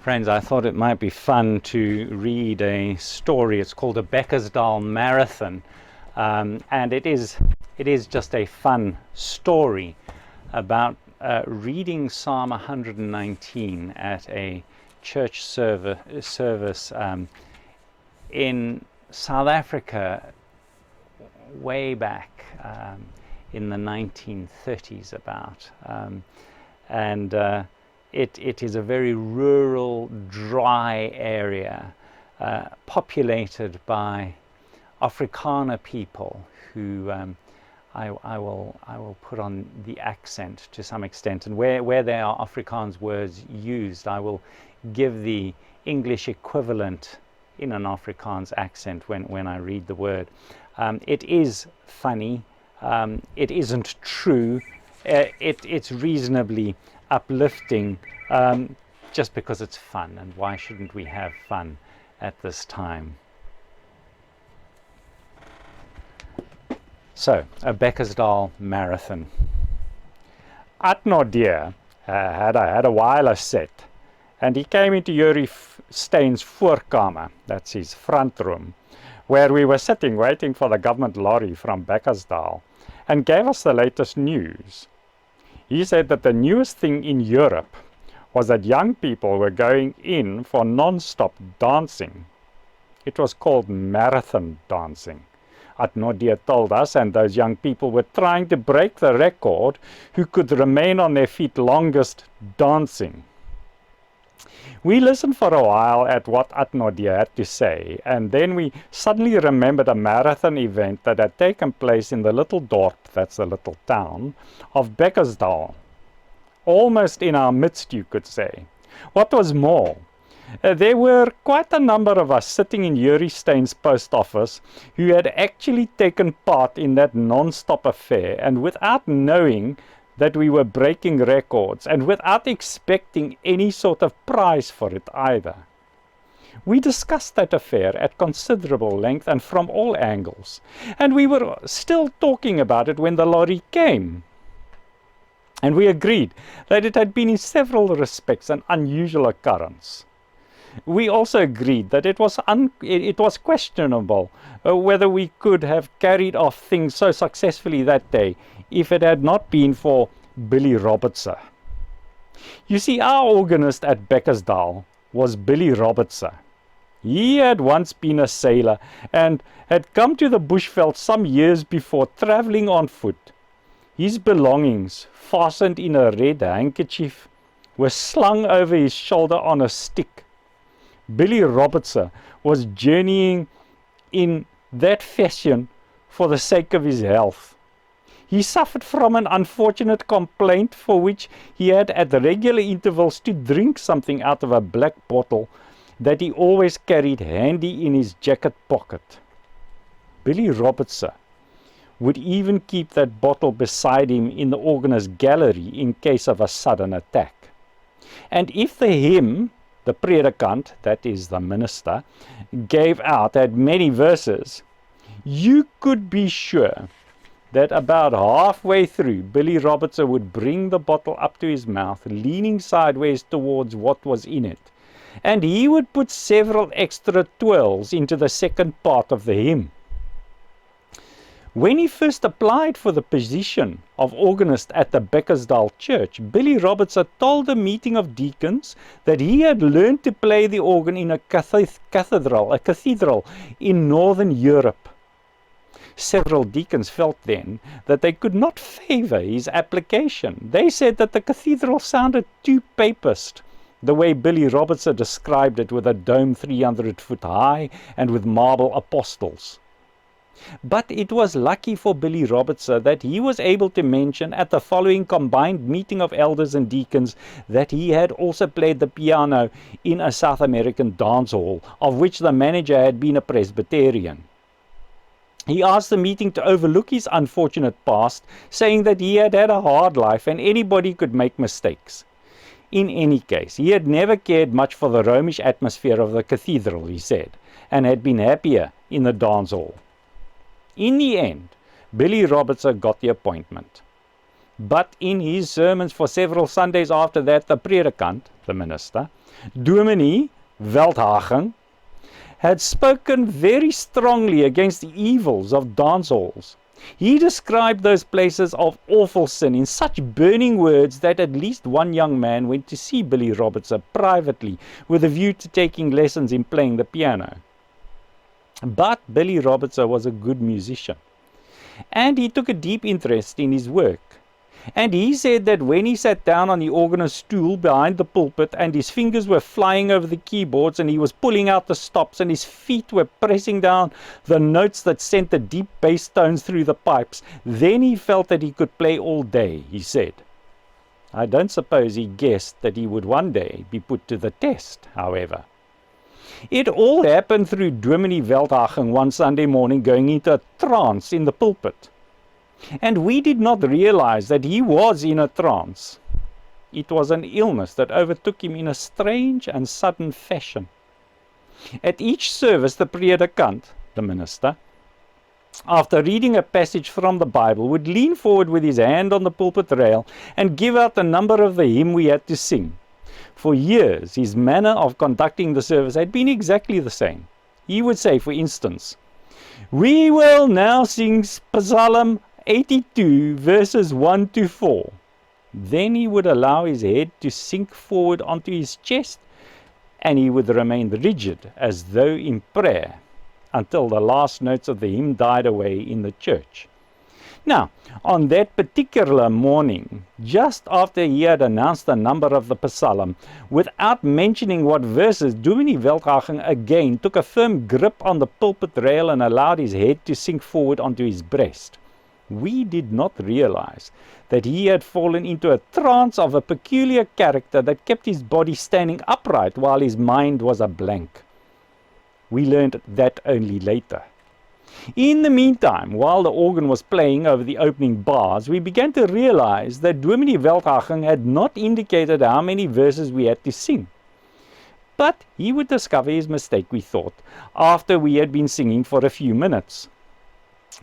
Friends, I thought it might be fun to read a story. It's called a Bekkersdal Marathon, and it is just a fun story about reading Psalm 119 at a church service in South Africa way back in the 1930s about. It is a very rural, dry area populated by Afrikaner people who I will put on the accent to some extent, and where there are Afrikaans words used, I will give the English equivalent in an Afrikaans accent when I read the word. It is funny. It isn't true. It's reasonably uplifting, just because it's fun, and why shouldn't we have fun at this time? So, a Bekkersdal Marathon. Atnodie had a wireless set, and he came into Yuri Steen's voorkamer, that's his front room, where we were sitting waiting for the government lorry from Bekkersdal, and gave us the latest news. He said that the newest thing in Europe was that young people were going in for non-stop dancing. It was called marathon dancing. Atnodie told us, and those young people were trying to break the record who could remain on their feet longest dancing. We listened for a while at what Atnodie had to say, and then we suddenly remembered a marathon event that had taken place in the little dorp, that's the little town, of Bekkersdal. Almost in our midst, you could say. What was more, there were quite a number of us sitting in Yuri Steen's post office who had actually taken part in that non-stop affair, and without knowing that we were breaking records, and without expecting any sort of prize for it either. We discussed that affair at considerable length and from all angles, and we were still talking about it when the lorry came. And we agreed that it had been in several respects an unusual occurrence. We also agreed that it was questionable whether we could have carried off things so successfully that day if it had not been for Billy Robertson. You see, our organist at Bekkersdal was Billy Robertson. He had once been a sailor and had come to the bushveld some years before, travelling on foot. His belongings, fastened in a red handkerchief, were slung over his shoulder on a stick. Billy Robertson was journeying in that fashion for the sake of his health. He suffered from an unfortunate complaint for which he had at regular intervals to drink something out of a black bottle that he always carried handy in his jacket pocket. Billy Robertson would even keep that bottle beside him in the organist's gallery in case of a sudden attack. And if the hymn, the predikant, that is the minister, gave out at many verses, you could be sure that about halfway through, Billy Robertson would bring the bottle up to his mouth, leaning sideways towards what was in it, and he would put several extra twirls into the second part of the hymn. When he first applied for the position of organist at the Bekkersdal church, Billy Robertson told a meeting of deacons that he had learned to play the organ in a cathedral in Northern Europe. Several deacons felt then that they could not favour his application. They said that the cathedral sounded too papist, the way Billy Robertson described it, with a dome 300 foot high and with marble apostles. But it was lucky for Billy Robertson that he was able to mention at the following combined meeting of elders and deacons that he had also played the piano in a South American dance hall, of which the manager had been a Presbyterian. He asked the meeting to overlook his unfortunate past, saying that he had had a hard life and anybody could make mistakes. In any case, he had never cared much for the Romish atmosphere of the cathedral, he said, and had been happier in the dance hall. In the end, Billy Robertson got the appointment. But in his sermons for several Sundays after that, the predikant, the minister, Dominee Veldhagen, had spoken very strongly against the evils of dance halls. He described those places of awful sin in such burning words that at least one young man went to see Billy Robertson privately with a view to taking lessons in playing the piano. But Billy Robertson was a good musician, and he took a deep interest in his work. And he said that when he sat down on the organist's stool behind the pulpit and his fingers were flying over the keyboards and he was pulling out the stops and his feet were pressing down the notes that sent the deep bass tones through the pipes, then he felt that he could play all day, he said. I don't suppose he guessed that he would one day be put to the test, however. It all happened through Dominee Veldhagen one Sunday morning going into a trance in the pulpit. And we did not realize that he was in a trance. It was an illness that overtook him in a strange and sudden fashion. At each service, the predikant, the minister, after reading a passage from the Bible, would lean forward with his hand on the pulpit rail and give out the number of the hymn we had to sing. For years, his manner of conducting the service had been exactly the same. He would say, for instance, "We will now sing Psalm 82 verses 1 to 4. Then he would allow his head to sink forward onto his chest and he would remain rigid as though in prayer until the last notes of the hymn died away in the church. Now, on that particular morning, just after he had announced the number of the psalm, without mentioning what verses, Dominee Veldhagen again took a firm grip on the pulpit rail and allowed his head to sink forward onto his breast. We did not realize that he had fallen into a trance of a peculiar character that kept his body standing upright while his mind was a blank. We learned that only later. In the meantime, while the organ was playing over the opening bars, we began to realize that Dominee Veldhagen had not indicated how many verses we had to sing. But he would discover his mistake, we thought, after we had been singing for a few minutes.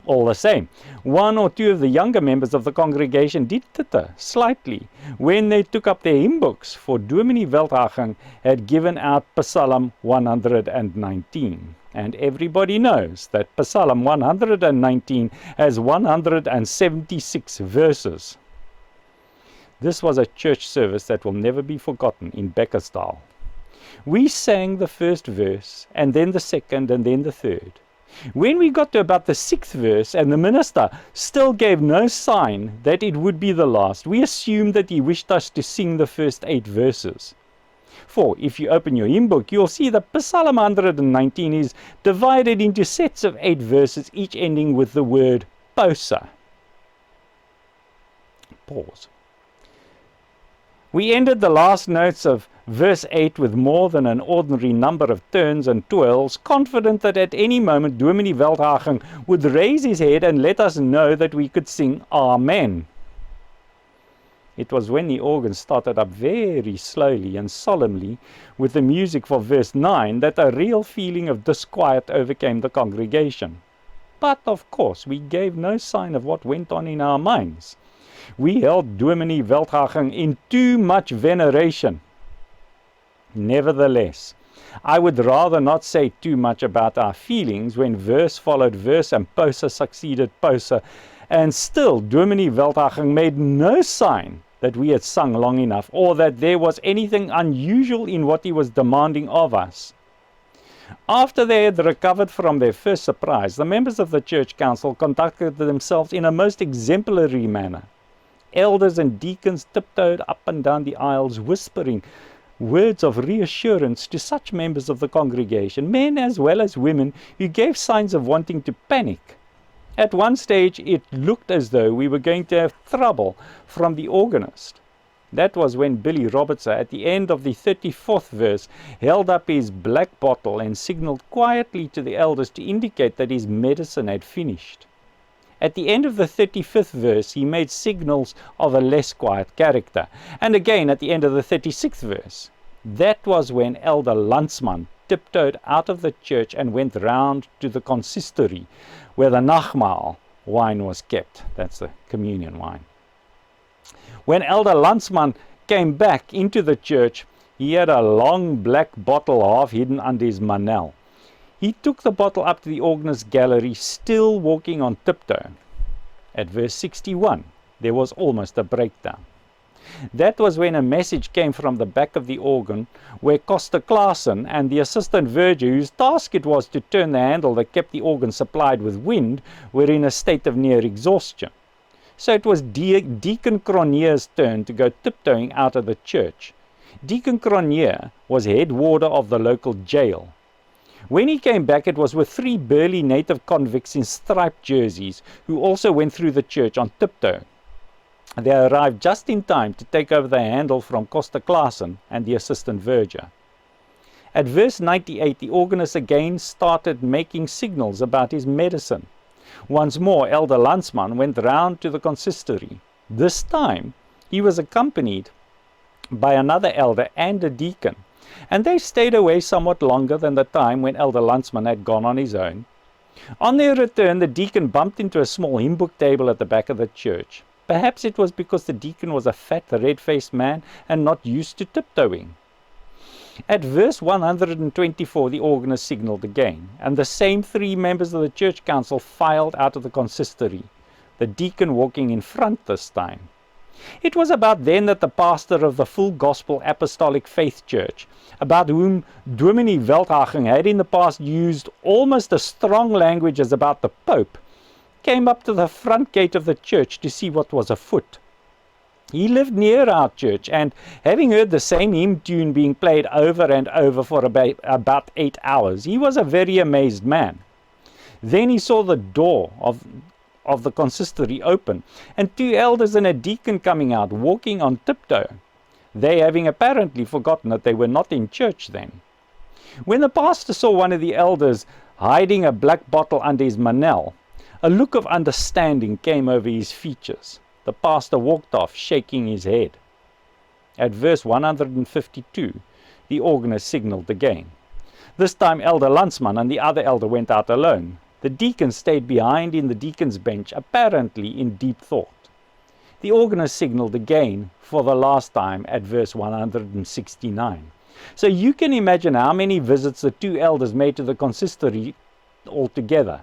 All the same, one or two of the younger members of the congregation did titter slightly when they took up their hymn books, for Dominee Veldhagen had given out Psalm 119. And everybody knows that Psalm 119 has 176 verses. This was a church service that will never be forgotten in Bekkersdal. We sang the first verse, and then the second, and then the third. When we got to about the 6th verse and the minister still gave no sign that it would be the last, we assumed that he wished us to sing the first 8 verses. For if you open your hymn book, you'll see that Psalm 119 is divided into sets of 8 verses, each ending with the word posa. Pause. We ended the last notes of verse 8 with more than an ordinary number of turns and twirls, confident that at any moment Dominee Veldhagen would raise his head and let us know that we could sing Amen. It was when the organ started up very slowly and solemnly with the music for verse 9 that a real feeling of disquiet overcame the congregation. But of course we gave no sign of what went on in our minds. We held Dominee Veldhagen in too much veneration. Nevertheless, I would rather not say too much about our feelings when verse followed verse and posa succeeded posa, and still Dominee Veldhagen made no sign that we had sung long enough, or that there was anything unusual in what he was demanding of us. After they had recovered from their first surprise, the members of the church council conducted themselves in a most exemplary manner. Elders and deacons tiptoed up and down the aisles, whispering words of reassurance to such members of the congregation, men as well as women, who gave signs of wanting to panic. At one stage, it looked as though we were going to have trouble from the organist. That was when Billy Robertson, at the end of the 34th verse, held up his black bottle and signaled quietly to the elders to indicate that his medicine had finished. At the end of the 35th verse, he made signals of a less quiet character. And again at the end of the 36th verse. That was when Elder Landsman tiptoed out of the church and went round to the consistory, where the Nachmaal wine was kept. That's the communion wine. When Elder Landsman came back into the church, he had a long black bottle half hidden under his manel. He took the bottle up to the organist's gallery, still walking on tiptoe. At verse 61, there was almost a breakdown. That was when a message came from the back of the organ, where Koster Klaassen and the assistant verger, whose task it was to turn the handle that kept the organ supplied with wind, were in a state of near exhaustion. So it was Deacon Cronje's turn to go tiptoeing out of the church. Deacon Cronje was head warder of the local jail. When he came back, it was with 3 burly native convicts in striped jerseys, who also went through the church on tiptoe. They arrived just in time to take over the handle from Koster Klaassen and the assistant verger. At verse 98, the organist again started making signals about his medicine. Once more, Elder Landsman went round to the consistory. This time, he was accompanied by another elder and a deacon, and they stayed away somewhat longer than the time when Elder Landsman had gone on his own. On their return, the deacon bumped into a small hymn book table at the back of the church. Perhaps it was because the deacon was a fat, red-faced man and not used to tiptoeing. At verse 124, the organist signaled again, and the same 3 members of the church council filed out of the consistory, the deacon walking in front this time. It was about then that the pastor of the Full Gospel Apostolic Faith Church, about whom Dominee Veldhagen had in the past used almost as strong language as about the Pope, came up to the front gate of the church to see what was afoot. He lived near our church, and having heard the same hymn tune being played over and over for about 8 hours, he was a very amazed man. Then he saw the door of the consistory open, and 2 elders and a deacon coming out, walking on tiptoe, they having apparently forgotten that they were not in church then. When the pastor saw one of the elders hiding a black bottle under his manel, a look of understanding came over his features. The pastor walked off, shaking his head. At verse 152, the organist signaled again. This time Elder Landsman and the other elder went out alone. The deacon stayed behind in the deacon's bench, apparently in deep thought. The organist signaled again for the last time at verse 169. So you can imagine how many visits the 2 elders made to the consistory altogether.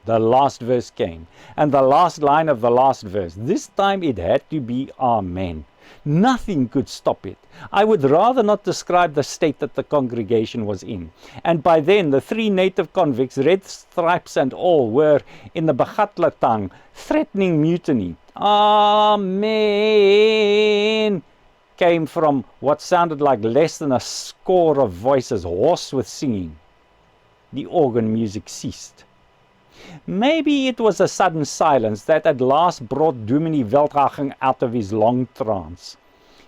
The last verse came, and the last line of the last verse. This time it had to be Amen. Nothing could stop it. I would rather not describe the state that the congregation was in. And by then, the 3 native convicts, red stripes and all, were in the Begatla tongue, threatening mutiny. Amen came from what sounded like less than a score of voices, hoarse with singing. The organ music ceased. Maybe it was a sudden silence that at last brought Dominee Veldhagen out of his long trance.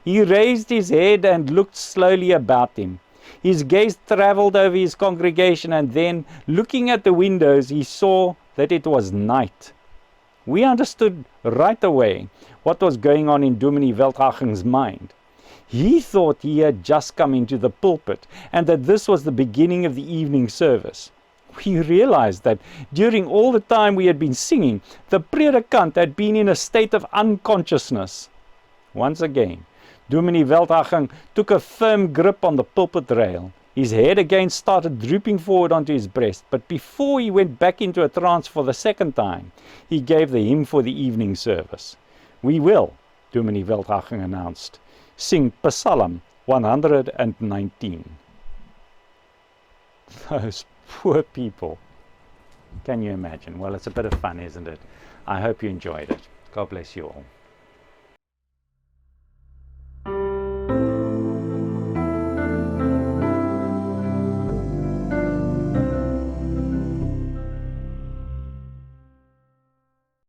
He raised his head and looked slowly about him. His gaze travelled over his congregation, and then, looking at the windows, he saw that it was night. We understood right away what was going on in Dominee Veldhagen's mind. He thought he had just come into the pulpit, and that this was the beginning of the evening service. We realized that during all the time we had been singing, the predikant had been in a state of unconsciousness. Once again, Dominee Veldhagen took a firm grip on the pulpit rail. His head again started drooping forward onto his breast, but before he went back into a trance for the second time, he gave the hymn for the evening service. We will, Dominee Veldhagen announced, sing Psalm 119. Those poor people. Can you imagine? Well, it's a bit of fun, isn't it? I hope you enjoyed it. God bless you all.